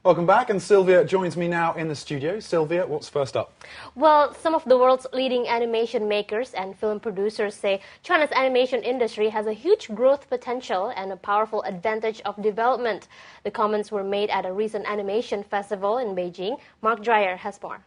Welcome back, and Sylvia joins me now in the studio. Sylvia, what's first up? Well, some of the world's leading animation makers and film producers say China's animation industry has a huge growth potential and a powerful advantage of development. The comments were made at a recent animation festival in Beijing. Mark Dreyer has more.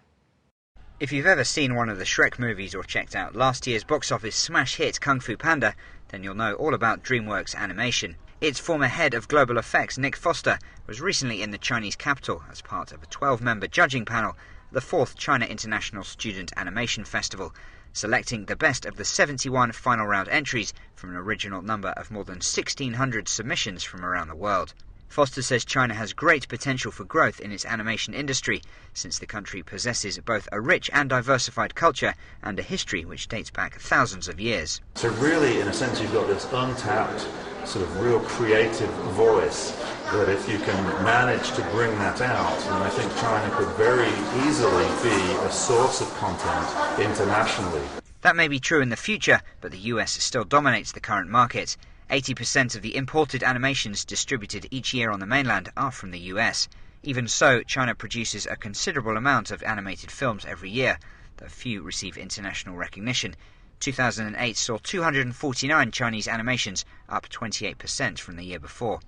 If you've ever seen one of the Shrek movies or checked out last year's box office smash hit Kung Fu Panda, then you'll know all about DreamWorks Animation. Its former head of global effects, Nick Foster, was recently in the Chinese capital as part of a 12-member judging panel at the 4th China International Student Animation Festival, selecting the best of the 71 final round entries from an original number of more than 1,600 submissions from around the world. Foster says China has great potential for growth in its animation industry, since the country possesses both a rich and diversified culture and a history which dates back thousands of years. So really, in a sense, you've got this untapped, sort of real creative voice that if you can manage to bring that out, then I think China could very easily be a source of content internationally. That may be true in the future, but the US still dominates the current market. 80% of the imported animations distributed each year on the mainland are from the US. Even so, China produces a considerable amount of animated films every year, though few receive international recognition. 2008 saw 249 Chinese animations, up 28% from the year before.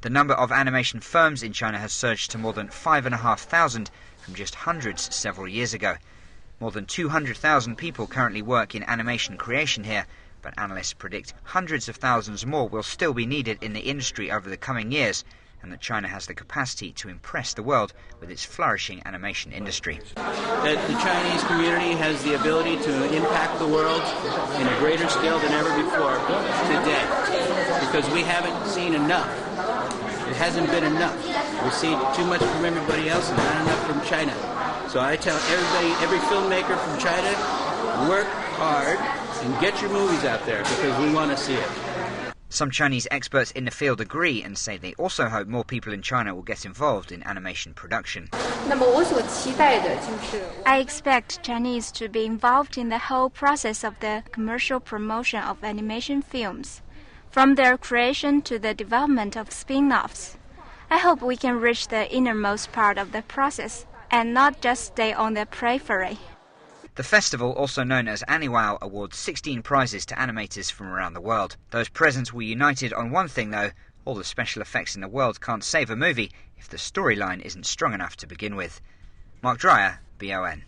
The number of animation firms in China has surged to more than 5,500 from just hundreds several years ago. More than 200,000 people currently work in animation creation here, but analysts predict hundreds of thousands more will still be needed in the industry over the coming years, and that China has the capacity to impress the world with its flourishing animation industry. That the Chinese community has the ability to impact the world in a greater scale than ever before today, because we haven't seen enough. It hasn't been enough. We see too much from everybody else and not enough from China. So I tell everybody, every filmmaker from China, work hard and get your movies out there, because we want to see it. Some Chinese experts in the field agree and say they also hope more people in China will get involved in animation production. I expect Chinese to be involved in the whole process of the commercial promotion of animation films, from their creation to the development of spin-offs. I hope we can reach the innermost part of the process and not just stay on the periphery. The festival, also known as AniWow, awards 16 prizes to animators from around the world. Those presents were united on one thing though: all the special effects in the world can't save a movie if the storyline isn't strong enough to begin with. Mark Dreyer, BON.